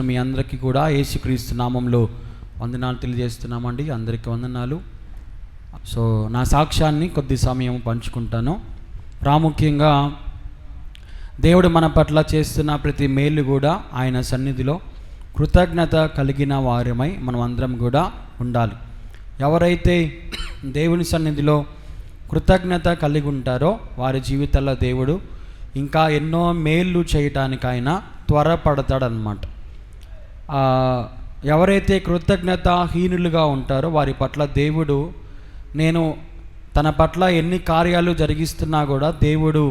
వచ్చిన మీ అందరికీ కూడా యేసుక్రీస్తు నామంలో వందనాలు తెలియజేస్తున్నామండి. అందరికీ వందనాలు. సో నా సాక్ష్యాన్ని కొద్ది సమయం పంచుకుంటాను. ప్రాముఖ్యంగా దేవుడు మన పట్ల చేస్తున్న ప్రతి మేలు కూడా ఆయన సన్నిధిలో కృతజ్ఞత కలిగిన వారమై మనం అందరం కూడా ఉండాలి. ఎవరైతే దేవుని సన్నిధిలో కృతజ్ఞత కలిగి ఉంటారో వారి జీవితాల్లో దేవుడు ఇంకా ఎన్నో మేళ్ళు చేయటానికి ఆయన త్వరపడతాడనమాట. ఎవరైతే కృతజ్ఞతాహీనులుగా ఉంటారో వారి పట్ల దేవుడు నేను తన పట్ల ఎన్ని కార్యాలు జరిగిస్తున్నా కూడా దేవుడు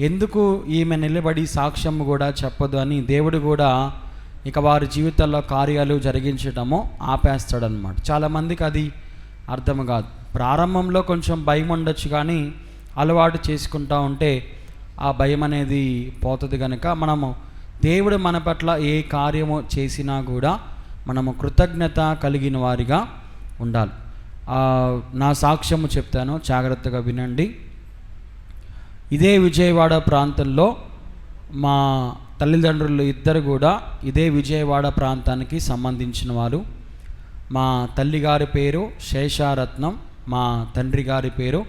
ఎందుకు ఈమె నిలబడి సాక్ష్యం కూడా చెప్పదు అని దేవుడు కూడా ఇక వారి జీవితాల్లో కార్యాలు జరిగించడము ఆపేస్తాడనమాట. చాలామందికి అది అర్థం కాదు. ప్రారంభంలో కొంచెం భయం ఉండొచ్చు, కానీ అలవాటు చేసుకుంటూ ఉంటే ఆ భయం అనేది పోతుంది. కనుక మనము దేవుడు మన పట్ల ఏ కార్యము చేసినా కూడా మనము కృతజ్ఞత కలిగిన వారిగా ఉండాలి. నా సాక్ష్యము చెప్తాను, జాగ్రత్తగా వినండి. ఇదే విజయవాడ ప్రాంతంలో మా తల్లిదండ్రులు ఇద్దరు కూడా ఇదే విజయవాడ ప్రాంతానికి సంబంధించిన వారు. మా తల్లిగారి పేరు శేషారత్నం, మా తండ్రి గారి పేరు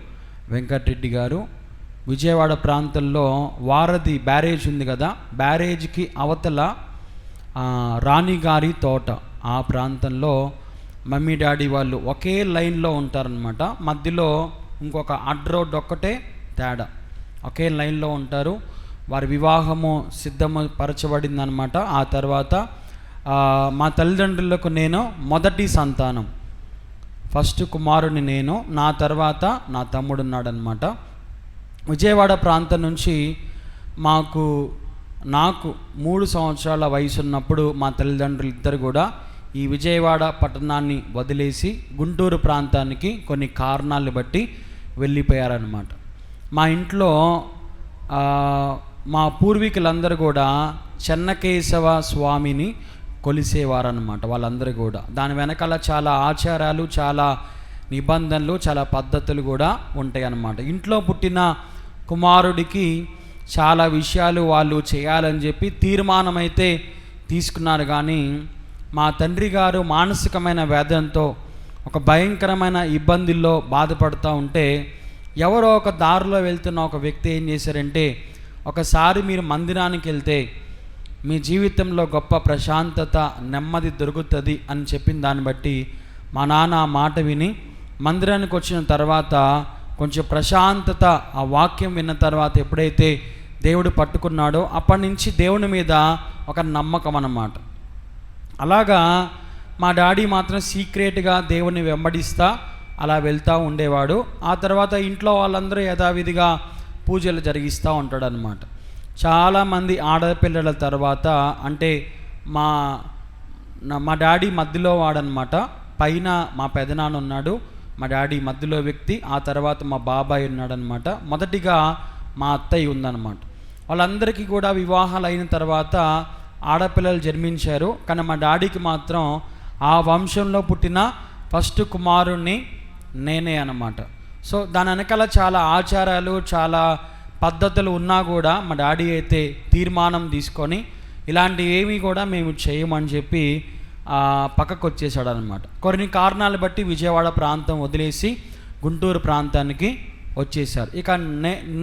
వెంకటరెడ్డి గారు. విజయవాడ ప్రాంతంలో వారధి బ్యారేజ్ ఉంది కదా, బ్యారేజ్కి అవతల రాణిగారి తోట, ఆ ప్రాంతంలో మమ్మీ డాడీ వాళ్ళు ఒకే లైన్లో ఉంటారనమాట. మధ్యలో ఇంకొక అడ్ రోడ్ ఒక్కటే తేడా, ఒకే లైన్లో ఉంటారు. వారి వివాహము సిద్ధపరచబడిందనమాట. ఆ తర్వాత మా తల్లిదండ్రులకు నేను మొదటి సంతానం, ఫస్ట్ కుమారుని నేను, నా తర్వాత నా తమ్ముడు ఉన్నాడనమాట. విజయవాడ ప్రాంతం నుంచి నాకు 3 సంవత్సరాల వయసు ఉన్నప్పుడు మా తల్లిదండ్రులు ఇద్దరు కూడా ఈ విజయవాడ పట్టణాన్ని వదిలేసి గుంటూరు ప్రాంతానికి కొన్ని కారణాలు బట్టి వెళ్ళిపోయారనమాట. మా ఇంట్లో మా పూర్వీకులందరూ కూడా చెన్నకేశవ స్వామిని కొలిసేవారనమాట. వాళ్ళందరూ కూడా దాని వెనకాల చాలా ఆచారాలు, చాలా నిబంధనలు, చాలా పద్ధతులు కూడా ఉంటాయి అన్నమాట. ఇంట్లో పుట్టిన కుమారుడికి చాలా విషయాలు వాళ్ళు చేయాలని చెప్పి తీర్మానం అయితే తీసుకున్నారు. కానీ మా తండ్రి గారు మానసికమైన వేదనతో ఒక భయంకరమైన ఇబ్బందుల్లో బాధపడుతూ ఉంటే ఎవరో ఒక దారిలో వెళ్తున్న ఒక వ్యక్తి ఏం చేశారంటే, ఒకసారి మీరు మందిరానికి వెళ్తే మీ జీవితంలో గొప్ప ప్రశాంతత, నెమ్మది దొరుకుతుంది అని చెప్పిన దాన్ని బట్టి మా నాన్న ఆ మాట విని మందిరానికి వచ్చిన తర్వాత కొంచెం ప్రశాంతత, ఆ వాక్యం విన్న తర్వాత ఎప్పుడైతే దేవుడు పట్టుకున్నాడో అప్పటి నుంచి దేవుని మీద ఒక నమ్మకం అన్నమాట. అలాగా మా డాడీ మాత్రం సీక్రెట్గా దేవుని వెంబడిస్తా అలా వెళ్తూ ఉండేవాడు. ఆ తర్వాత ఇంట్లో వాళ్ళందరూ యథావిధిగా పూజలు జరిగిస్తూ ఉంటాడనమాట. చాలామంది ఆడపిల్లల తర్వాత, అంటే మా డాడీ మధ్యలో వాడనమాట. పైన మా పెదనాన్న ఉన్నాడు, మా డాడీ మధ్యలో వ్యక్తి, ఆ తర్వాత మా బాబాయ్ ఉన్నాడనమాట. మొదటిగా మా అత్తయ్య ఉందన్నమాట. వాళ్ళందరికీ కూడా వివాహాలు అయిన తర్వాత ఆడపిల్లలు జన్మించారు. కానీ మా డాడీకి మాత్రం ఆ వంశంలో పుట్టిన ఫస్ట్ కుమారుణ్ణి నేనే అన్నమాట. సో దాని వెనకాల చాలా ఆచారాలు, చాలా పద్ధతులు ఉన్నా కూడా మా డాడీ అయితే తీర్మానం తీసుకొని ఇలాంటి ఏమీ కూడా మేము చేయమని చెప్పి పక్కకు వచ్చేసాడు అనమాట. కొన్ని కారణాలు బట్టి విజయవాడ ప్రాంతం వదిలేసి గుంటూరు ప్రాంతానికి వచ్చేసారు. ఇక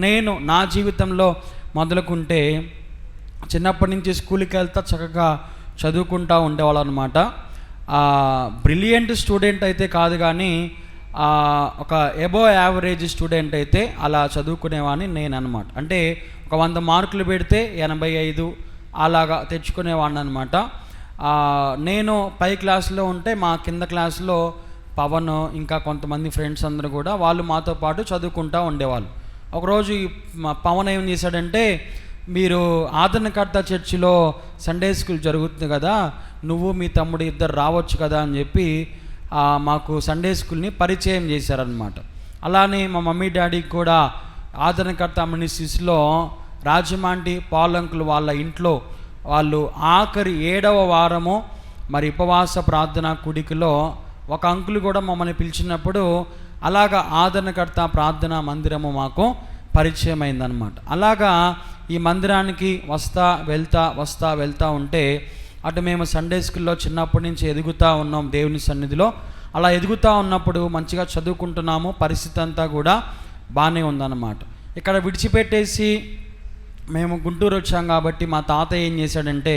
నేను నా జీవితంలో మొదలుకుంటే చిన్నప్పటి నుంచి స్కూల్కి వెళ్తా చక్కగా చదువుకుంటూ ఉండేవాళ్ళు అనమాట. బ్రిలియంట్ స్టూడెంట్ అయితే కాదు, కానీ ఒక ఎబోవ్ యావరేజ్ స్టూడెంట్ అయితే అలా చదువుకునేవాడిని నేను అనమాట. అంటే ఒక 100 మార్కులు పెడితే 85 అలాగా తెచ్చుకునేవాడిని అనమాట. నేను పై క్లాస్లో ఉంటే మా కింద క్లాస్లో పవన్, ఇంకా కొంతమంది ఫ్రెండ్స్ అందరూ కూడా వాళ్ళు మాతో పాటు చదువుకుంటూ ఉండేవాళ్ళు. ఒకరోజు పవన్ ఏం చేశాడంటే, మీరు ఆదరణకర్త చర్చిలో సండే స్కూల్ జరుగుతుంది కదా, నువ్వు మీ తమ్ముడు ఇద్దరు రావచ్చు కదా అని చెప్పి మాకు సండే స్కూల్ని పరిచయం చేశారనమాట. అలానే మా మమ్మీ డాడీకి కూడా ఆదరణకర్త మినిస్ట్రీస్లో రాజమండ్రి పాలంకులు వాళ్ళ ఇంట్లో వాళ్ళు ఆఖరి 7వ వారము మరి ఉపవాస ప్రార్థన కుడికిలో ఒక అంకులు కూడా మమ్మల్ని పిలిచినప్పుడు అలాగా ఆదరణకర్త ప్రార్థనా మందిరము మాకు పరిచయం అయిందనమాట. అలాగా ఈ మందిరానికి వస్తా వెళ్తా ఉంటే అటు మేము సండే స్కూల్లో చిన్నప్పటి నుంచి ఎదుగుతూ ఉన్నాం దేవుని సన్నిధిలో. అలా ఎదుగుతూ ఉన్నప్పుడు మంచిగా చదువుకుంటున్నాము, పరిస్థితి అంతా కూడా బాగానే ఉందన్నమాట. ఇక్కడ విడిచిపెట్టేసి మేము గుంటూరు వచ్చాం కాబట్టి మా తాతయ్య ఏం చేశాడంటే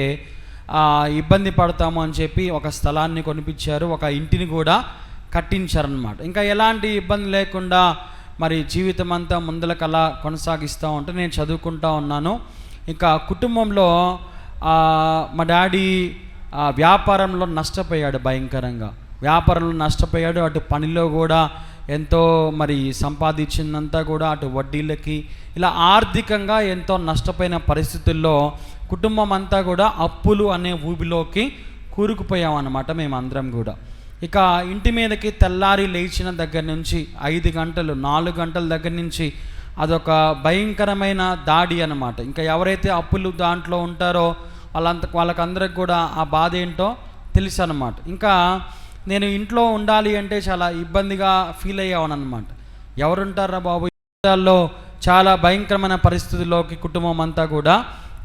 ఇబ్బంది పడతాము అని చెప్పి ఒక స్థలాన్ని కొనిపించారు, ఒక ఇంటిని కూడా కట్టించారనమాట. ఇంకా ఎలాంటి ఇబ్బంది లేకుండా మరి జీవితం అంతా ముందలకలా కొనసాగిస్తూ ఉంటే నేను చదువుకుంటూ ఉన్నాను. ఇంకా కుటుంబంలో మా డాడీ వ్యాపారంలో నష్టపోయాడు, భయంకరంగా వ్యాపారంలో నష్టపోయాడు. అటు పనిలో కూడా ఎంతో మరి సంపాదించిందంతా కూడా అటు వడ్డీలకి ఇలా ఆర్థికంగా ఎంతో నష్టపోయిన పరిస్థితుల్లో కుటుంబం అంతా కూడా అప్పులు అనే ఊబిలోకి కూరుకుపోయామన్నమాట మేమందరం కూడా. ఇక ఇంటి మీదకి తెల్లారి లేచిన దగ్గర నుంచి 5 గంటలు 4 గంటల దగ్గర నుంచి అదొక భయంకరమైన దాడి అన్నమాట. ఇంకా ఎవరైతే అప్పులు దాంట్లో ఉంటారో వాళ్ళకందరికి కూడా ఆ బాధ ఏంటో తెలుసు అన్నమాట. ఇంకా నేను ఇంట్లో ఉండాలి అంటే చాలా ఇబ్బందిగా ఫీల్ అయ్యావనమాట. ఎవరుంటారా బాబు, ఇంట్లో చాలా భయంకరమైన పరిస్థితుల్లోకి కుటుంబం అంతా కూడా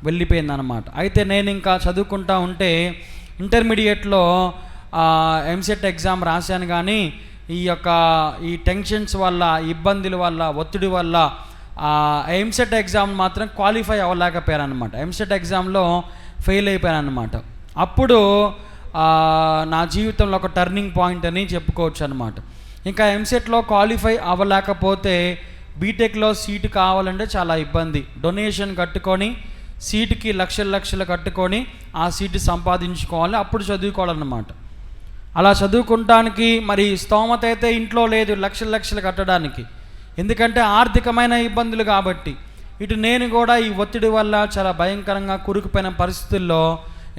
వెళ్ళిపోయిందనమాట. అయితే నేను ఇంకా చదువుకుంటా ఉంటే ఇంటర్మీడియట్లో ఎంసెట్ ఎగ్జామ్ రాశాను, కానీ ఈ టెన్షన్స్ వల్ల, ఇబ్బందుల వల్ల, ఒత్తిడి వల్ల ఎంసెట్ ఎగ్జామ్ మాత్రం క్వాలిఫై అవ్వలేకపోయాను అనమాట. ఎంసెట్ ఎగ్జామ్లో ఫెయిల్ అయిపోయాను అనమాట. అప్పుడు నా జీవితంలో ఒక టర్నింగ్ పాయింట్ అని చెప్పుకోవచ్చు అనమాట. ఇంకా ఎంసెట్లో క్వాలిఫై అవ్వలేకపోతే బీటెక్లో సీటు కావాలంటే చాలా ఇబ్బంది. డొనేషన్ కట్టుకొని సీటుకి లక్షలు కట్టుకొని ఆ సీటు సంపాదించుకోవాలి, అప్పుడు చదువుకోవాలన్నమాట. అలా చదువుకుంటానికి మరి స్తోమత అయితే ఇంట్లో లేదు లక్షలు కట్టడానికి, ఎందుకంటే ఆర్థికమైన ఇబ్బందులు కాబట్టి. ఇటు నేను కూడా ఈ ఒత్తిడి వల్ల చాలా భయంకరంగా కురుకుపోయిన పరిస్థితుల్లో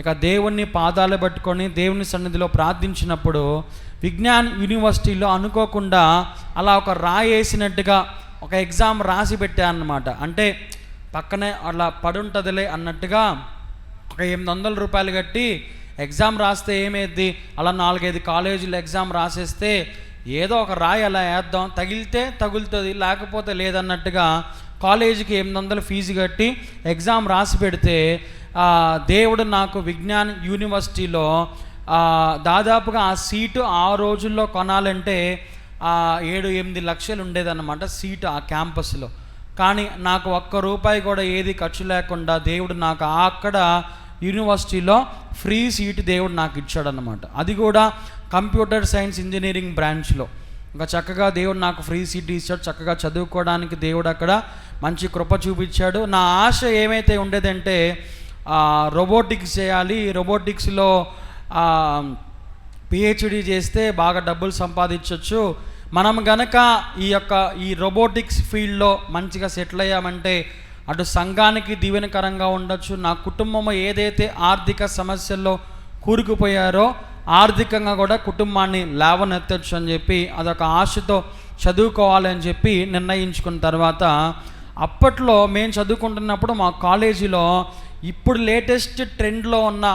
ఇక దేవుణ్ణి పాదాలు పట్టుకొని దేవుని సన్నిధిలో ప్రార్థించినప్పుడు విజ్ఞాన్ యూనివర్సిటీలో అనుకోకుండా అలా ఒక రాయేసినట్టుగా ఒక ఎగ్జామ్ రాసి పెట్టానమాట. అంటే పక్కనే అలా పడుంటుందిలే అన్నట్టుగా ఒక 800 రూపాయలు కట్టి ఎగ్జామ్ రాస్తే ఏమైద్ది, అలా 4-5 కాలేజీలు ఎగ్జామ్ రాసేస్తే ఏదో ఒక రాయి అలా వేద్దాం, తగిలితే తగులుతుంది లేకపోతే లేదన్నట్టుగా కాలేజీకి 800 ఫీజు కట్టి ఎగ్జామ్ రాసి పెడితే దేవుడు నాకు విజ్ఞాన్ యూనివర్సిటీలో దాదాపుగా ఆ సీటు ఆ రోజుల్లో కొనాలంటే 7-8 లక్షలు ఉండేదన్నమాట సీటు ఆ క్యాంపస్లో. కానీ నాకు ₹1 కూడా ఏది ఖర్చు లేకుండా దేవుడు నాకు అక్కడ యూనివర్సిటీలో ఫ్రీ సీటు దేవుడు నాకు ఇచ్చాడనమాట. అది కూడా కంప్యూటర్ సైన్స్ ఇంజనీరింగ్ బ్రాంచ్లో. ఇంకా చక్కగా దేవుడు నాకు ఫ్రీ సీట్ ఇచ్చాడు, చక్కగా చదువుకోవడానికి దేవుడు అక్కడ మంచి కృప చూపించాడు. నా ఆశ ఏమైతే ఉండేదంటే రోబోటిక్స్ చేయాలి, రోబోటిక్స్లో పిహెచ్డి చేస్తే బాగా డబ్బులు సంపాదించవచ్చు, మనం గనక ఈ రోబోటిక్స్ ఫీల్డ్లో మంచిగా సెటిల్ అయ్యామంటే అటు సంఘానికి దీవెనకరంగా ఉండొచ్చు, నా కుటుంబం ఏదైతే ఆర్థిక సమస్యల్లో కూరుకుపోయారో ఆర్థికంగా కూడా కుటుంబాన్ని లేవనెత్తచ్చు అని చెప్పి అదొక ఆశతో చదువుకోవాలని చెప్పి నిర్ణయించుకున్న తర్వాత అప్పట్లో మేము చదువుకుంటున్నప్పుడు మా కాలేజీలో ఇప్పుడు లేటెస్ట్ ట్రెండ్లో ఉన్న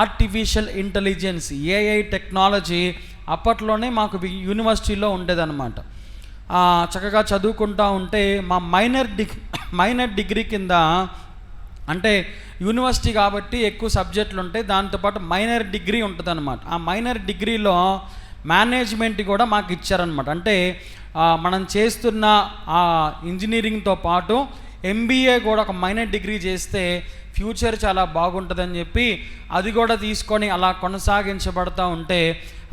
ఆర్టిఫిషియల్ ఇంటెలిజెన్స్ ఏఐ టెక్నాలజీ అప్పట్లోనే మాకు యూనివర్సిటీలో ఉండేదన్నమాట. చక్కగా చదువుకుంటూ ఉంటే మా మైనర్ డిగ్రీ కింద, అంటే యూనివర్సిటీ కాబట్టి ఎక్కువ సబ్జెక్టులు ఉంటాయి, దాంతోపాటు మైనర్ డిగ్రీ ఉంటుంది అనమాట. ఆ మైనర్ డిగ్రీలో మేనేజ్మెంట్ కూడా మాకు ఇచ్చారనమాట. అంటే మనం చేస్తున్న ఆ ఇంజనీరింగ్తో పాటు ఎంబీఏ కూడా ఒక మైనర్ డిగ్రీ చేస్తే ఫ్యూచర్ చాలా బాగుంటుందని చెప్పి అది కూడా తీసుకొని అలా కొనసాగించబడతా ఉంటే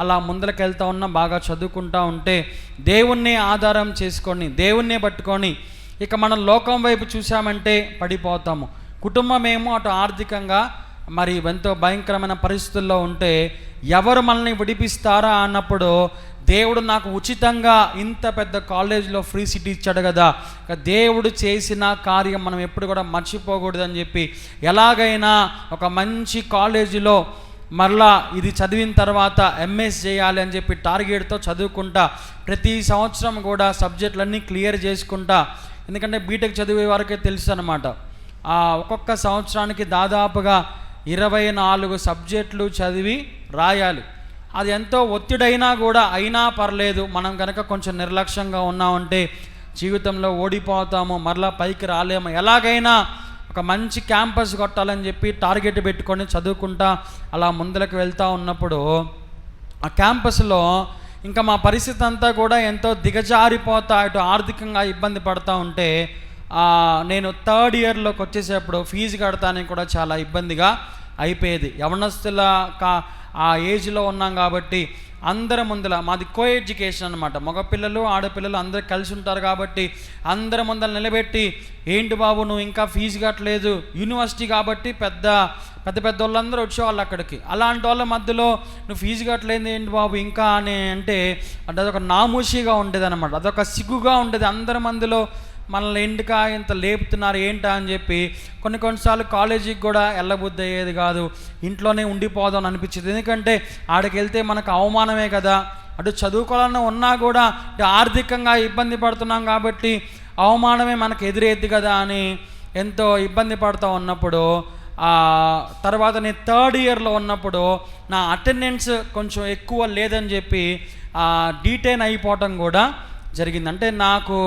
అలా ముందరికి వెళ్తూ ఉన్నా, బాగా చదువుకుంటూ ఉంటే దేవుణ్ణి ఆధారం చేసుకొని దేవుణ్ణే పట్టుకొని ఇక మనం లోకం వైపు చూసామంటే పడిపోతాము. కుటుంబం ఏమో అటు ఆర్థికంగా మరి ఎంతో భయంకరమైన పరిస్థితుల్లో ఉంటే ఎవరు మనల్ని విడిపిస్తారా అన్నప్పుడు దేవుడు నాకు ఉచితంగా ఇంత పెద్ద కాలేజీలో ఫ్రీ సీట్ ఇచ్చాడు కదా, దేవుడు చేసిన కార్యం మనం ఎప్పుడు కూడా మర్చిపోకూడదని చెప్పి ఎలాగైనా ఒక మంచి కాలేజీలో మరలా ఇది చదివిన తర్వాత ఎంఎస్ చేయాలి అని చెప్పి టార్గెట్తో చదువుకుంటా ప్రతి సంవత్సరం కూడా సబ్జెక్టులన్నీ క్లియర్ చేసుకుంటా, ఎందుకంటే బీటెక్ చదివే వారికే తెలుసు అనమాట. ఒక్కొక్క సంవత్సరానికి దాదాపుగా 24 సబ్జెక్టులు చదివి రాయాలి. అది ఎంతో ఒత్తిడైనా కూడా అయినా పర్లేదు, మనం కనుక కొంచెం నిర్లక్ష్యంగా ఉన్నామంటే జీవితంలో ఓడిపోతాము, మరలా పైకి రాలేము. ఎలాగైనా ఒక ఒక మంచి క్యాంపస్ కొట్టాలని చెప్పి టార్గెట్ పెట్టుకొని చదువుకుంటా అలా ముందరకు వెళ్తూ ఉన్నప్పుడు ఆ క్యాంపస్లో ఇంకా మా పరిస్థితి అంతా కూడా ఎంతో దిగజారిపోతా ఇటు ఆర్థికంగా ఇబ్బంది పడుతూ ఉంటే నేను థర్డ్ ఇయర్లోకి వచ్చేసేప్పుడు ఫీజు కడతానికి కూడా చాలా ఇబ్బందిగా అయిపోయేది. యవనస్తుల ఆ ఏజ్లో ఉన్నాం కాబట్టి అందరి ముందల మాది కో ఎడ్యుకేషన్ అనమాట, మగపిల్లలు ఆడపిల్లలు అందరు కలిసి ఉంటారు కాబట్టి అందరి ముందర నిలబెట్టి, ఏంటి బాబు నువ్వు ఇంకా ఫీజు కట్టలేదు, యూనివర్సిటీ కాబట్టి పెద్ద వాళ్ళందరూ వచ్చేవాళ్ళు అక్కడికి. అలాంటి వాళ్ళ మధ్యలో నువ్వు ఫీజు కట్టలేదు ఏంటి బాబు ఇంకా అని అంటే అదొక నామూషిగా ఉండేది అనమాట, అదొక సిగ్గుగా ఉండేది. అందరి మందిలో మనల్ని ఎందుకా ఇంత లేపుతున్నారు ఏంటా అని చెప్పి కొన్నిసార్లు కాలేజీకి కూడా వెళ్ళబుద్ధి అయ్యేది కాదు, ఇంట్లోనే ఉండిపోదాం అని అనిపించేది. ఎందుకంటే ఆడికి వెళ్తే మనకు అవమానమే కదా, అటు చదువుకోవాలని ఉన్నా కూడా ఆర్థికంగా ఇబ్బంది పడుతున్నాం కాబట్టి అవమానమే మనకు ఎదురేద్ది కదా అని ఎంతో ఇబ్బంది పడుతూ ఉన్నప్పుడు తర్వాత నేను థర్డ్ ఇయర్లో ఉన్నప్పుడు నా అటెండెన్స్ కొంచెం ఎక్కువ లేదని చెప్పి డీటైన్ అయిపోవటం కూడా జరిగింది. అంటే నాకు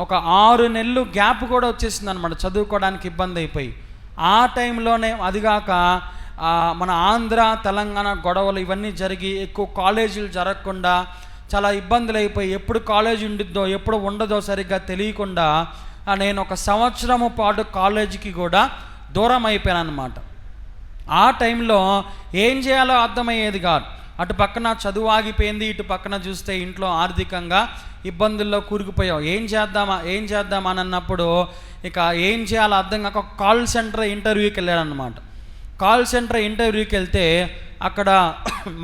ఒక 6 నెలలు గ్యాప్ కూడా వచ్చేసింది అనమాట, చదువుకోవడానికి ఇబ్బంది అయిపోయి. ఆ టైంలోనే అదిగాక మన ఆంధ్ర తెలంగాణ గొడవలు ఇవన్నీ జరిగి ఎక్కువ కాలేజీలు జరగకుండా చాలా ఇబ్బందులు అయిపోయి ఎప్పుడు కాలేజీ ఉండిద్దో ఎప్పుడు ఉండదో సరిగ్గా తెలియకుండా నేను ఒక సంవత్సరము పాటు కాలేజీకి కూడా దూరం అయిపోయాను అనమాట. ఆ టైంలో ఏం చేయాలో అర్థమయ్యేది కాదు. అటు పక్కన చదువు ఆగిపోయింది, ఇటు పక్కన చూస్తే ఇంట్లో ఆర్థికంగా ఇబ్బందుల్లో కూరుకుపోయావు. ఏం చేద్దామా అని అన్నప్పుడు ఇక ఏం చేయాలో అర్థం కాక ఒక కాల్ సెంటర్ ఇంటర్వ్యూకి వెళ్ళాడనమాట. కాల్ సెంటర్ ఇంటర్వ్యూకి వెళ్తే అక్కడ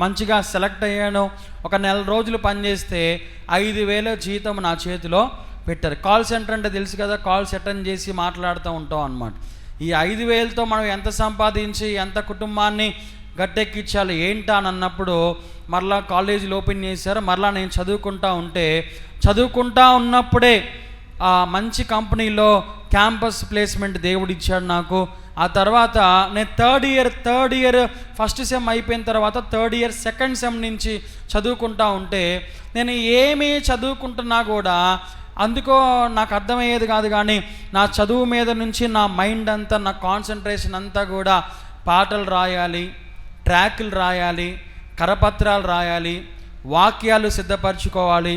మంచిగా సెలెక్ట్ అయ్యాను. ఒక 1 నెల రోజులు పనిచేస్తే 5,000 జీతం నా చేతిలో పెట్టారు. కాల్ సెంటర్ అంటే తెలుసు కదా, కాల్స్ అటెండ్ చేసి మాట్లాడుతూ ఉంటాం అనమాట. ఈ 5,000తో మనం ఎంత సంపాదించి ఎంత కుటుంబాన్ని గట్టెక్కించాలి ఏంటా అని అన్నప్పుడు మరలా కాలేజీలు ఓపెన్ చేశారు. మరలా నేను చదువుకుంటా ఉన్నప్పుడే మంచి కంపెనీలో క్యాంపస్ ప్లేస్మెంట్ దేవుడు ఇచ్చాడు నాకు. ఆ తర్వాత నేను థర్డ్ ఇయర్ ఫస్ట్ సెమ్ అయిపోయిన తర్వాత థర్డ్ ఇయర్ సెకండ్ సెమ్ నుంచి చదువుకుంటా ఉంటే నేను ఏమీ చదువుకుంటున్నా కూడా అందుకో నాకు అర్థమయ్యేది కాదు. కానీ నా చదువు మీద నుంచి నా మైండ్ అంతా, నా కాన్సన్ట్రేషన్ అంతా కూడా పాటలు రాయాలి, ట్రాకులు రాయాలి, కరపత్రాలు రాయాలి, వాక్యాలు సిద్ధపరచుకోవాలి,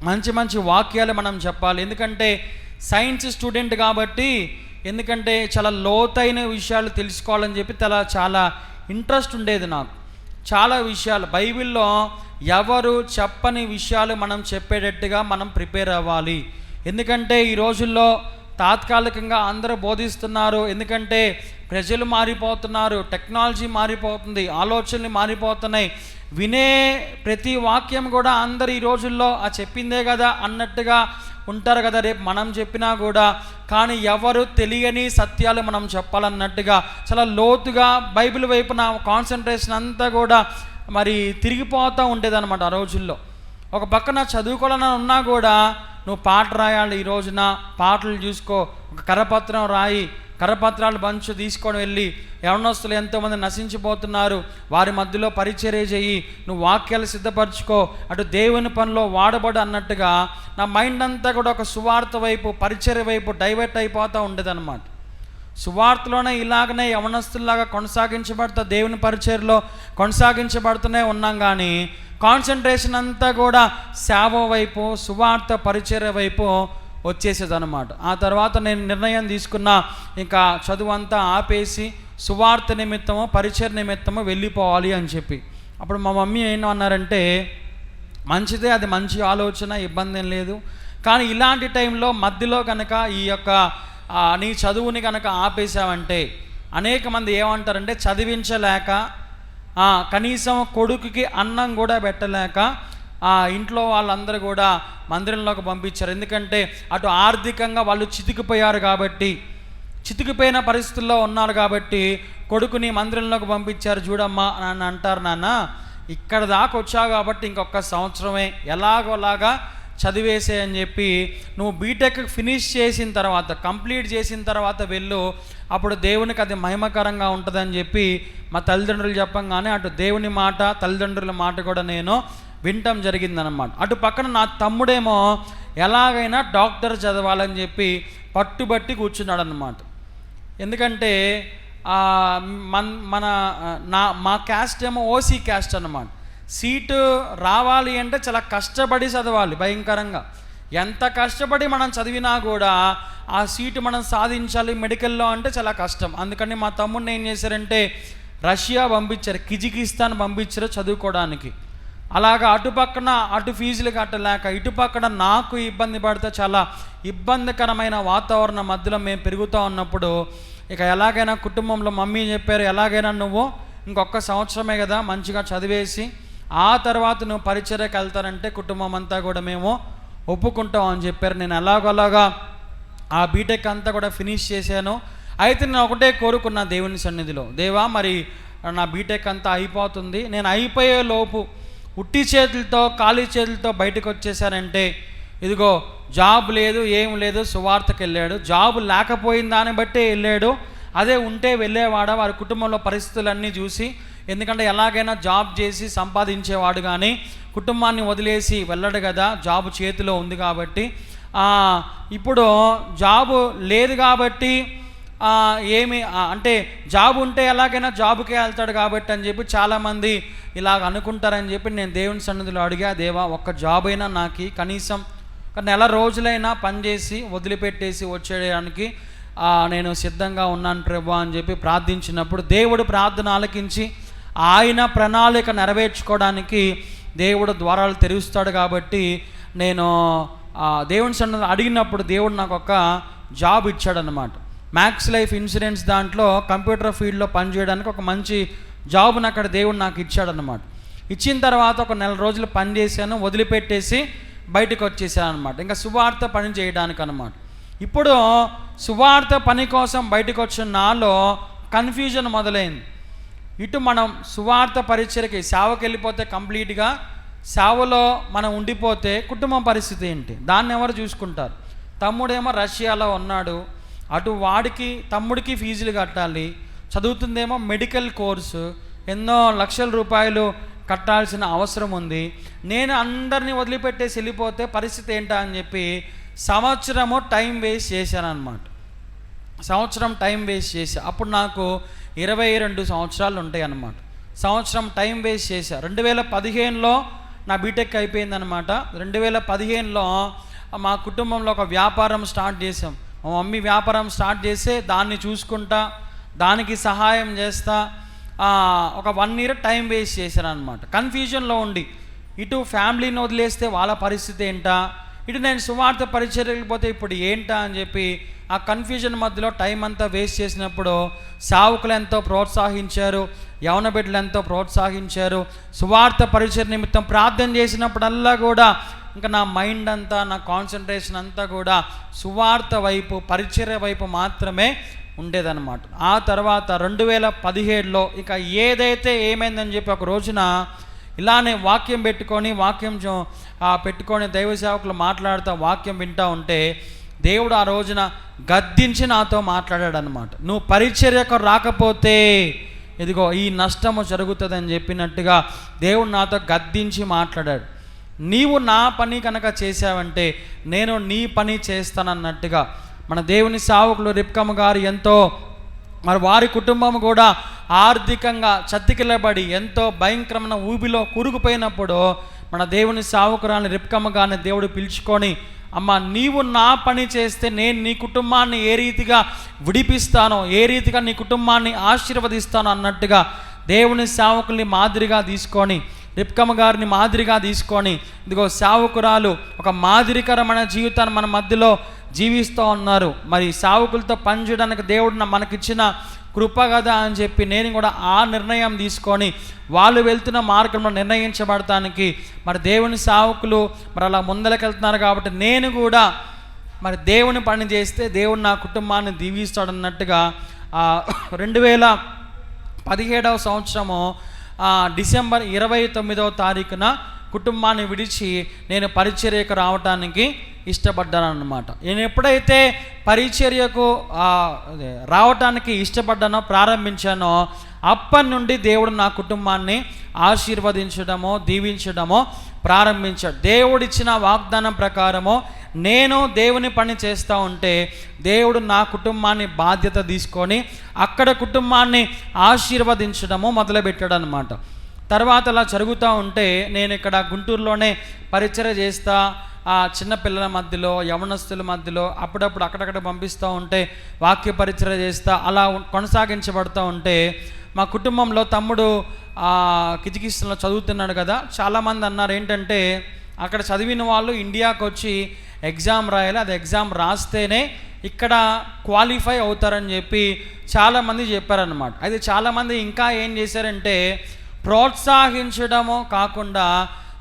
మంచి మంచి వాక్యాలు మనం చెప్పాలి. ఎందుకంటే సైన్స్ స్టూడెంట్ కాబట్టి, ఎందుకంటే చాలా లోతైన విషయాలు తెలుసుకోవాలని చెప్పి చాలా ఇంట్రెస్ట్ ఉండేది నాకు. చాలా విషయాలు బైబిల్లో ఎవరు చెప్పని విషయాలు మనం చెప్పేటట్టుగా మనం ప్రిపేర్ అవ్వాలి. ఎందుకంటే ఈ రోజుల్లో తాత్కాలికంగా అందరూ బోధిస్తున్నారు, ఎందుకంటే ప్రజలు మారిపోతున్నారు, టెక్నాలజీ మారిపోతుంది, ఆలోచనలు మారిపోతున్నాయి. వినే ప్రతి వాక్యం కూడా అందరు ఈ రోజుల్లో చెప్పిందే కదా అన్నట్టుగా ఉంటారు కదా, రేపు మనం చెప్పినా కూడా. కానీ ఎవరు తెలియని సత్యాలు మనం చెప్పాలన్నట్టుగా చాలా లోతుగా బైబిల్ వైపు నా కాన్సన్ట్రేషన్ అంతా కూడా మరి తిరిగిపోతూ ఉండేదన్నమాట. ఆ రోజుల్లో ఒక పక్కన చదువుకోవాలని ఉన్నా కూడా నువ్వు పాట రాయాలి, ఈ రోజున పాటలు చూసుకో, ఒక కరపత్రం రాయి, కరపత్రాలు బంచు తీసుకొని వెళ్ళి యవనస్తులు ఎంతోమంది నశించిపోతున్నారు, వారి మధ్యలో పరిచర్య చెయ్యి, నువ్వు వాక్యాలు సిద్ధపరచుకో, అటు దేవుని పనిలో వాడబడు అన్నట్టుగా నా మైండ్ అంతా కూడా ఒక సువార్త వైపు, పరిచర్య వైపు డైవర్ట్ అయిపోతూ ఉండేదన్నమాట. సువార్తలోనే ఇలాగనే యవనస్తుల్లాగా కొనసాగించబడతా దేవుని పరిచర్యలో కొనసాగించబడుతూనే ఉన్నాం. కానీ కాన్సన్ట్రేషన్ అంతా కూడా సేవ వైపు, సువార్త పరిచర్య వైపు వచ్చేసేదన్నమాట. ఆ తర్వాత నేను నిర్ణయం తీసుకున్నా, ఇంకా చదువు అంతా ఆపేసి సువార్త నిమిత్తము పరిచర్య నిమిత్తము వెళ్ళిపోవాలి అని చెప్పి. అప్పుడు మా మమ్మీ ఏమన్నారంటే, మంచిదే, అది మంచి ఆలోచన, ఇబ్బంది ఏం లేదు. కానీ ఇలాంటి టైంలో మధ్యలో కనుక ఈ యొక్క నీ చదువుని కనుక ఆపేసావంటే అనేక మంది ఏమంటారంటే చదివించలేక, కనీసం కొడుకుకి అన్నం కూడా పెట్టలేక ఇంట్లో వాళ్ళందరూ కూడా మందిరంలోకి పంపించారు. ఎందుకంటే అటు ఆర్థికంగా వాళ్ళు చితికిపోయారు కాబట్టి, చితికిపోయిన పరిస్థితుల్లో ఉన్నారు కాబట్టి కొడుకుని మందిరంలోకి పంపించారు. చూడమ్మా అని అంటారు, నాన్న ఇక్కడ దాకా వచ్చావు కాబట్టి ఇంకొక సంవత్సరమే ఎలాగోలాగా చదివేసే అని చెప్పి, నువ్వు బీటెక్ ఫినిష్ చేసిన తర్వాత, కంప్లీట్ చేసిన తర్వాత వెళ్ళు, అప్పుడు దేవునికి అది మహిమకరంగా ఉంటుందని చెప్పి మా తల్లిదండ్రులు చెప్పంగానే అటు దేవుని మాట, తల్లిదండ్రుల మాట కూడా నేను వినటం జరిగిందనమాట. అటు పక్కన నా తమ్ముడేమో ఎలాగైనా డాక్టర్ చదవాలని చెప్పి పట్టుబట్టి కూర్చున్నాడు అన్నమాట. ఎందుకంటే మా క్యాస్ట్ ఏమో ఓసీ క్యాస్ట్ అన్నమాట. సీటు రావాలి అంటే చాలా కష్టపడి చదవాలి, భయంకరంగా. ఎంత కష్టపడి మనం చదివినా కూడా ఆ సీటు మనం సాధించాలి మెడికల్లో అంటే చాలా కష్టం. అందుకని మా తమ్ముడిని ఏం చేశారంటే రష్యా పంపించారు, కిజికిస్తాన్ పంపించారు చదువుకోవడానికి. అలాగా అటు ఫీజులు కట్టలేక ఇటుపక్కన నాకు ఇబ్బంది పడితే చాలా ఇబ్బందికరమైన వాతావరణం మధ్యలో మేము పెరుగుతూ ఉన్నప్పుడు ఇక ఎలాగైనా కుటుంబంలో మమ్మీ చెప్పారు, ఎలాగైనా నువ్వు ఇంకొక సంవత్సరమే కదా మంచిగా చదివేసి ఆ తర్వాత నువ్వు పరిచర్యకు వెళ్తానంటే కుటుంబం అంతా కూడా మేము ఒప్పుకుంటాం అని చెప్పారు. నేను ఎలాగోలాగా ఆ బీటెక్ అంతా కూడా ఫినిష్ చేశాను. అయితే నేను ఒకటే కోరుకున్నా దేవుని సన్నిధిలో, దేవా మరి నా బీటెక్ అంతా అయిపోతుంది, నేను అయిపోయే లోపు ఉట్టి చేతులతో ఖాళీ చేతులతో బయటకు వచ్చేసానంటే ఇదిగో జాబ్ లేదు ఏం లేదు, సువార్తకు వెళ్ళాడు. జాబ్ లేకపోయిన దాన్ని బట్టే వెళ్ళాడు, అదే ఉంటే వెళ్ళేవాడ వారి కుటుంబంలో పరిస్థితులన్నీ చూసి. ఎందుకంటే ఎలాగైనా జాబ్ చేసి సంపాదించేవాడు కానీ కుటుంబాన్ని వదిలేసి వెళ్ళడు కదా, జాబ్ చేతిలో ఉంది కాబట్టి. ఇప్పుడు జాబు లేదు కాబట్టి ఏమి అంటే జాబ్ ఉంటే ఎలాగైనా జాబుకే వెళ్తాడు కాబట్టి అని చెప్పి చాలామంది ఇలాగ అనుకుంటారని చెప్పి నేను దేవుని సన్నిధిలో అడిగా, దేవా ఒక్క జాబ్ అయినా నాకు కనీసం నెల రోజులైనా పనిచేసి వదిలిపెట్టేసి వచ్చేయడానికి నేను సిద్ధంగా ఉన్నాను ప్రభు అని చెప్పి ప్రార్థించినప్పుడు దేవుడు ప్రార్థన ఆలకించి ఆయన ప్రణాళిక నెరవేర్చుకోవడానికి దేవుడు ద్వారాలు తెరుస్తాడు. కాబట్టి నేను దేవుని సన్నిధిలో అడిగినప్పుడు దేవుడు నాకు ఒక జాబ్ ఇచ్చాడనమాట. మ్యాక్స్ లైఫ్ ఇన్సూరెన్స్ దాంట్లో కంప్యూటర్ ఫీల్డ్లో పనిచేయడానికి ఒక మంచి జాబ్ని అక్కడ దేవుడు నాకు ఇచ్చాడనమాట. ఇచ్చిన తర్వాత ఒక నెల రోజులు పని చేశాను, వదిలిపెట్టేసి బయటకు వచ్చేసాను అనమాట, ఇంకా సువార్త పని చేయడానికి అనమాట. ఇప్పుడు సువార్త పని కోసం బయటకు వచ్చిన నాలో కన్ఫ్యూజన్ మొదలైంది. ఇటు మనం సువార్త పరిచర్యకి సేవకి వెళ్ళిపోతే కంప్లీట్గా సేవలో మనం ఉండిపోతే కుటుంబం పరిస్థితి ఏంటి, దాన్ని ఎవరు చూసుకుంటారు? తమ్ముడేమో రష్యాలో ఉన్నాడు, అటు వాడికి తమ్ముడికి ఫీజులు కట్టాలి, చదువుతుందేమో మెడికల్ కోర్సు, ఎన్నో లక్షల రూపాయలు కట్టాల్సిన అవసరం ఉంది. నేను అందరినీ వదిలిపెట్టేసి వెళ్ళిపోతే పరిస్థితి ఏంటా అని చెప్పి సంవత్సరము టైం వేస్ట్ చేశాను అనమాట. సంవత్సరం టైం వేస్ట్ చేశా. అప్పుడు నాకు 22 సంవత్సరాలు ఉంటాయి అన్నమాట. సంవత్సరం టైం వేస్ట్ చేశా. 2015లో నా బీటెక్ అయిపోయిందనమాట. 2015లో మా కుటుంబంలో ఒక వ్యాపారం స్టార్ట్ చేసాం. మా మమ్మీ వ్యాపారం స్టార్ట్ చేస్తే దాన్ని చూసుకుంటా, దానికి సహాయం చేస్తా ఒక 1 year టైం వేస్ట్ చేశాను అనమాట. కన్ఫ్యూజన్లో ఉండి ఇటు ఫ్యామిలీని వదిలేస్తే వాళ్ళ పరిస్థితి ఏంటా, ఇటు నేను సువార్త పరిచర్యకి పోతే ఇప్పుడు ఏంటా అని చెప్పి ఆ కన్ఫ్యూజన్ మధ్యలో టైం అంతా వేస్ట్ చేసినప్పుడు సేవకులు ఎంతో ప్రోత్సహించారు, యవన బిడ్డలు ఎంతో ప్రోత్సహించారు. సువార్త పరిచర్య నిమిత్తం ప్రార్థన చేసినప్పుడల్లా కూడా ఇంకా నా మైండ్ అంతా, నా కాన్సన్ట్రేషన్ అంతా కూడా సువార్త వైపు, పరిచర్య వైపు మాత్రమే ఉండేదన్నమాట. ఆ తర్వాత 2017లో ఇక ఏదైతే ఏమైందని చెప్పి ఒక రోజున ఇలానే వాక్యం పెట్టుకొని దైవ సేవకులు మాట్లాడుతూ వాక్యం వింటూ ఉంటే దేవుడు ఆ రోజున గద్దించి నాతో మాట్లాడాడు అనమాట. నువ్వు పరిచర్యకు రాకపోతే ఇదిగో ఈ నష్టము జరుగుతుందని చెప్పినట్టుగా దేవుడు నాతో గద్దించి మాట్లాడాడు. నీవు నా పని కనుక చేసావంటే నేను నీ పని చేస్తానన్నట్టుగా మన దేవుని సేవకులు రిబ్కమ్మ గారు ఎంతో, మరి వారి కుటుంబం కూడా ఆర్థికంగా చతికిలబడి ఎంతో భయంకరమైన ఊబిలో కూరుకుపోయినప్పుడు మన దేవుని సేవకురాని రిబ్కమ్మ గారిని దేవుడు పిలుచుకొని, అమ్మ నీవు నా పని చేస్తే నేను నీ కుటుంబాన్ని ఏ రీతిగా విడిపిస్తానో, ఏ రీతిగా నీ కుటుంబాన్ని ఆశీర్వదిస్తానో అన్నట్టుగా దేవుని సేవకుల్ని మాదిరిగా తీసుకొని, రిబ్కమ్మ గారిని మాదిరిగా తీసుకొని ఇదిగో సేవకురాలు ఒక మాదిరికరమైన జీవితాన్ని మన మధ్యలో జీవిస్తూ ఉన్నారు. మరి సేవకులతో పనిచేయడానికి దేవుడు మనకిచ్చిన కృప కదా అని చెప్పి నేను కూడా ఆ నిర్ణయం తీసుకొని వాళ్ళు వెళ్తున్న మార్గంలో నిర్ణయించబడటానికి మరి దేవుని సేవకులు మరి అలా ముందలకెళ్తున్నారు కాబట్టి నేను కూడా మరి దేవుని పని చేస్తే దేవుడు నా కుటుంబాన్ని దీవిస్తాడన్నట్టుగా 2017వ సంవత్సరము డిసెంబర్ 29వ తారీఖున కుటుంబాన్ని విడిచి నేను పరిచర్యకు రావటానికి ఇష్టపడ్డాను అన్నమాట. నేను ఎప్పుడైతే పరిచర్యకు రావటానికి ఇష్టపడ్డానో, ప్రారంభించానో అప్పటి నుండి దేవుడు నా కుటుంబాన్ని ఆశీర్వదించడమో దీవించడమో ప్రారంభించాడు. దేవుడిచ్చిన వాగ్దానం ప్రకారము నేను దేవుని పని చేస్తూ ఉంటే దేవుడు నా కుటుంబాన్ని బాధ్యత తీసుకొని అక్కడ కుటుంబాన్ని ఆశీర్వదించడము మొదలుపెట్టాడు అనమాట. తర్వాత అలా జరుగుతూ ఉంటే నేను ఇక్కడ గుంటూరులోనే పరిచర్య చేస్తా, ఆ చిన్నపిల్లల మధ్యలో యవనస్తుల మధ్యలో అప్పుడప్పుడు అక్కడక్కడ పంపిస్తూ ఉంటే వాక్య పరిచర్య చేస్తా, అలా కొనసాగించబడుతూ ఉంటే మా కుటుంబంలో తమ్ముడు కిజికిస్తాన్లో చదువుతున్నాడు కదా, చాలామంది అన్నారు ఏంటంటే అక్కడ చదివిన వాళ్ళు ఇండియాకి వచ్చి ఎగ్జామ్ రాయాలి, అది ఎగ్జామ్ రాస్తేనే ఇక్కడ క్వాలిఫై అవుతారని చెప్పి చాలామంది చెప్పారనమాట. అయితే చాలామంది ఇంకా ఏం చేశారంటే ప్రోత్సహించడము కాకుండా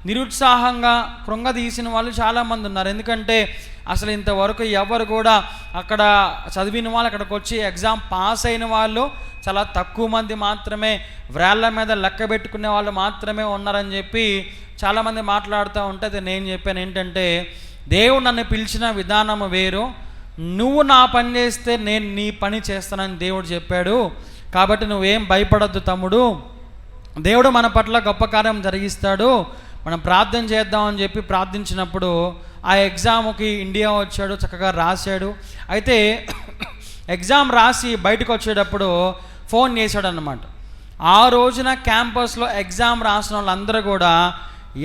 నిరుత్సాహంగా కృంగదీసిన వాళ్ళు చాలామంది ఉన్నారు. ఎందుకంటే అసలు ఇంతవరకు ఎవరు కూడా అక్కడ చదివిన వాళ్ళు అక్కడికి వచ్చి ఎగ్జామ్ పాస్ అయిన వాళ్ళు చాలా తక్కువ మంది మాత్రమే, వ్రాళ్ళ మీద లెక్క పెట్టుకునే వాళ్ళు మాత్రమే ఉన్నారని చెప్పి చాలామంది మాట్లాడుతూ ఉంటే నేను చెప్పాను ఏంటంటే దేవుడు నన్ను పిలిచిన విధానం వేరు, నువ్వు నా పని చేస్తే నేను నీ పని చేస్తానని దేవుడు చెప్పాడు. కాబట్టి నువ్వేం భయపడద్దు తమ్ముడు, దేవుడు మన పట్ల గొప్ప కార్యం జరిగిస్తాడు, మనం ప్రార్థన చేద్దామని చెప్పి ప్రార్థించినప్పుడు ఆ ఎగ్జామ్కి ఇండియా వచ్చాడు, చక్కగా రాశాడు. అయితే ఎగ్జామ్ రాసి బయటకు వచ్చేటప్పుడు ఫోన్ చేశాడు అన్నమాట. ఆ రోజున క్యాంపస్లో ఎగ్జామ్ రాసిన వాళ్ళందరూ కూడా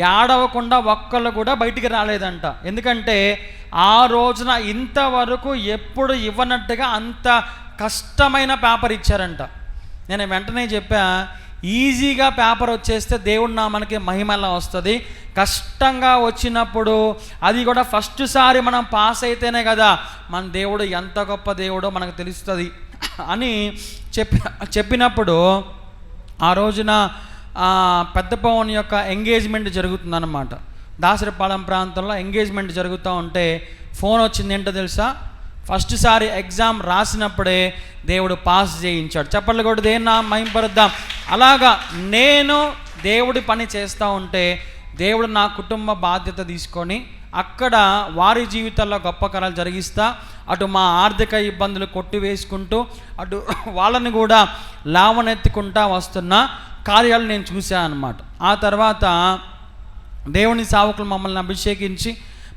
ఏడవకుండా ఒక్కళ్ళు కూడా బయటికి రాలేదంట. ఎందుకంటే ఆ రోజున ఇంతవరకు ఎప్పుడు ఇవ్వనట్టుగా అంత కష్టమైన పేపర్ ఇచ్చారంట. నేను వెంటనే చెప్పా, ఈజీగా పేపర్ వచ్చేస్తే దేవుడు నామానికి మహిమలా వస్తుంది, కష్టంగా వచ్చినప్పుడు అది కూడా ఫస్ట్ సారి మనం పాస్ అయితేనే కదా మన దేవుడు ఎంత గొప్ప దేవుడో మనకు తెలుస్తుంది అని చెప్పినప్పుడు ఆ రోజున పెద్ద పవన్ యొక్క ఎంగేజ్మెంట్ జరుగుతుందన్నమాట. దాసరిపాలెం ప్రాంతంలో ఎంగేజ్మెంట్ జరుగుతూ ఉంటే ఫోన్ వచ్చింది. ఏంటో తెలుసా, ఫస్ట్ సారి ఎగ్జామ్ రాసినప్పుడే దేవుడు పాస్ చేయించాడు. చెప్పట్లు కూడా దేన్ని మహింపరుద్దాం. అలాగా నేను దేవుడి పని చేస్తూ ఉంటే దేవుడు నా కుటుంబ బాధ్యత తీసుకొని అక్కడ వారి జీవితాల్లో గొప్ప కార్యాలు జరిగిస్తా, అటు మా ఆర్థిక ఇబ్బందులు కొట్టివేసుకుంటూ అటు వాళ్ళని కూడా లావనెత్తుకుంటా వస్తున్న కార్యాలు నేను చూశాను అన్నమాట. ఆ తర్వాత దేవుని సేవకులు మమ్మల్ని అభిషేకించి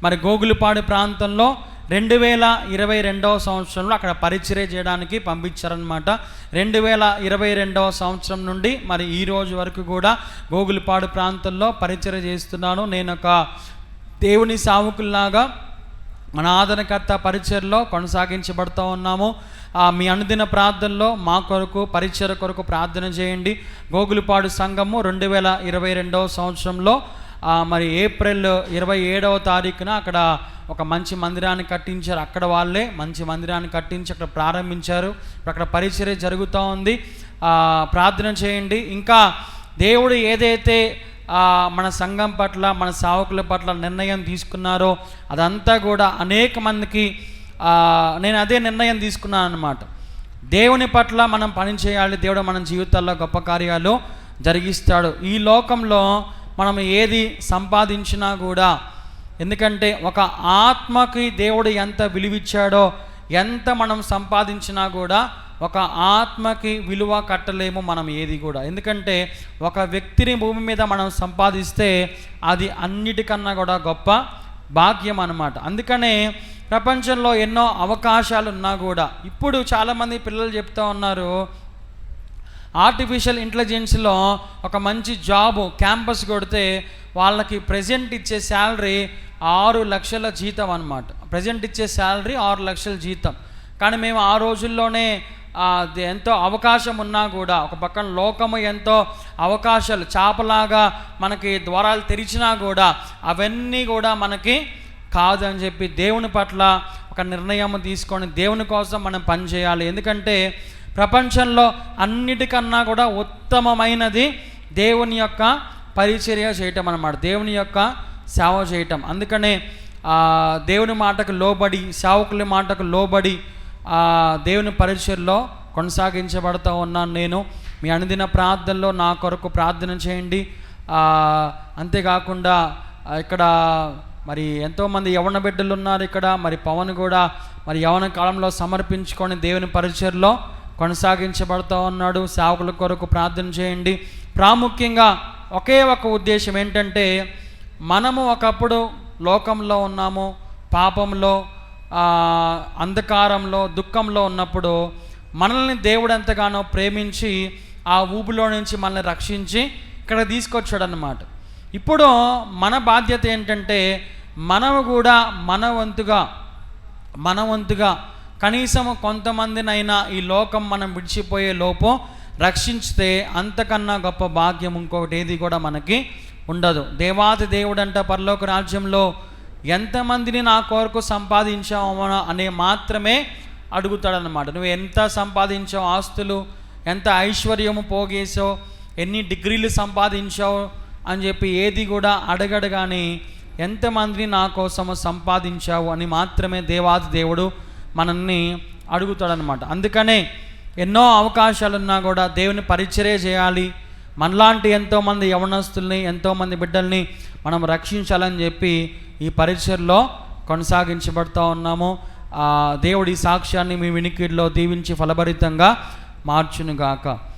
మరి గోగులపాడు ప్రాంతంలో 2022వ సంవత్సరంలో అక్కడ పరిచర్య చేయడానికి పంపించారనమాట. 2022వ సంవత్సరం నుండి మరి ఈ రోజు వరకు కూడా గోగులపాడు ప్రాంతంలో పరిచర్య చేస్తున్నాను. నేను ఒక దేవుని సేవకుల్లాగా మన ఆదరణకర్త పరిచర్యలో కొనసాగించబడుతూ ఉన్నాము. మీ అనుదిన ప్రార్థనలో మా కొరకు పరిచర్య కొరకు ప్రార్థన చేయండి. గోగులపాడు సంఘము 2022వ సంవత్సరంలో మరి ఏప్రిల్ 27వ తారీఖున అక్కడ ఒక మంచి మందిరాన్ని కట్టించారు. అక్కడ వాళ్ళే మంచి మందిరాన్ని కట్టించి అక్కడ ప్రారంభించారు. అక్కడ పరిచర్య జరుగుతూ ఉంది. ప్రార్థన చేయండి. ఇంకా దేవుడు ఏదైతే మన సంఘం పట్ల మన సేవకుల పట్ల నిర్ణయం తీసుకున్నారో అదంతా కూడా అనేక మందికి నేను అదే నిర్ణయం తీసుకున్నాను అన్నమాట. దేవుని పట్ల మనం పని చేయాలి, దేవుడు మన జీవితాల్లో గొప్ప కార్యాలు జరిగిస్తాడు. ఈ లోకంలో మనం ఏది సంపాదించినా కూడా, ఎందుకంటే ఒక ఆత్మకి దేవుడు ఎంత విలువిచ్చాడో, ఎంత మనం సంపాదించినా కూడా ఒక ఆత్మకి విలువ కట్టలేము మనం ఏది కూడా. ఎందుకంటే ఒక వ్యక్తిని భూమి మీద మనం సంపాదిస్తే అది అన్నిటికన్నా కూడా గొప్ప భాగ్యం అన్నమాట. అందుకనే ప్రపంచంలో ఎన్నో అవకాశాలు ఉన్నా కూడా ఇప్పుడు చాలామంది పిల్లలు చెప్తూ ఉన్నారు, ఆర్టిఫిషియల్ ఇంటెలిజెన్స్లో ఒక మంచి జాబు క్యాంపస్ కొడితే వాళ్ళకి ప్రజెంట్ ఇచ్చే శాలరీ 6 లక్షల జీతం అన్నమాట. ప్రజెంట్ ఇచ్చే శాలరీ 6 లక్షల జీతం. కానీ మేము ఆ రోజుల్లోనే ఎంతో అవకాశం ఉన్నా కూడా, ఒక పక్కన లోకము ఎంతో అవకాశాలు చాపలాగా మనకి ద్వారాలు తెరిచినా కూడా అవన్నీ కూడా మనకి కాదని చెప్పి దేవుని పట్ల ఒక నిర్ణయం తీసుకొని దేవుని కోసం మనం పనిచేయాలి. ఎందుకంటే ప్రపంచంలో అన్నిటికన్నా కూడా ఉత్తమమైనది దేవుని యొక్క పరిచర్య చేయటం అన్నమాట, దేవుని యొక్క సేవ చేయటం. అందుకనే దేవుని మాటకు లోబడి, సేవకుల మాటకు లోబడి దేవుని పరిచర్యలో కొనసాగించబడుతూ ఉన్నాను నేను. మీ అనుదిన ప్రార్థనలో నా కొరకు ప్రార్థన చేయండి. అంతేకాకుండా ఇక్కడ మరి ఎంతోమంది యవన బిడ్డలు ఉన్నారు ఇక్కడ. మరి పవన్ కూడా మరి యవన కాలంలో సమర్పించుకొని దేవుని పరిచర్యలో కొనసాగించబడుతూ ఉన్నాడు. సేవకుల కొరకు ప్రార్థన చేయండి. ప్రాముఖ్యంగా ఒకే ఒక ఉద్దేశం ఏంటంటే, మనము ఒకప్పుడు లోకంలో ఉన్నాము, పాపంలో, అంధకారంలో, దుఃఖంలో ఉన్నప్పుడు మనల్ని దేవుడు ఎంతగానో ప్రేమించి ఆ ఊబిలో నుంచి మనల్ని రక్షించి ఇక్కడ తీసుకొచ్చాడు అన్నమాట. ఇప్పుడు మన బాధ్యత ఏంటంటే మనము కూడా మన వంతుగా కనీసం కొంతమందినైనా ఈ లోకం మనం విడిచిపోయే లోపు రక్షించితే అంతకన్నా గొప్ప భాగ్యం ఇంకొకటి ఏది కూడా మనకి ఉండదు. దేవాది దేవుడంట పరలోక రాజ్యంలో ఎంతమందిని నా కొరకు సంపాదించావు అనే మాత్రమే అడుగుతాడనమాట. నువ్వు ఎంత సంపాదించావు, ఆస్తులు, ఎంత ఐశ్వర్యము పోగేసావు, ఎన్ని డిగ్రీలు సంపాదించావు అని చెప్పి ఏది కూడా అడగడు. కానీ ఎంతమందిని నా కోసము సంపాదించావు అని మాత్రమే దేవాది దేవుడు మనల్ని అడుగుతాడనమాట. అందుకనే ఎన్నో అవకాశాలున్నా కూడా దేవుని పరిచర్య చేయాలి, మనలాంటి ఎంతోమంది యవనస్తుల్ని, ఎంతోమంది బిడ్డల్ని మనం రక్షించాలని చెప్పి ఈ పరిచర్లో కొనసాగించబడుతూ ఉన్నాము. దేవుడి సాక్ష్యాన్ని మీ వినికిడిలో దీవించి ఫలభరితంగా మార్చునుగాక.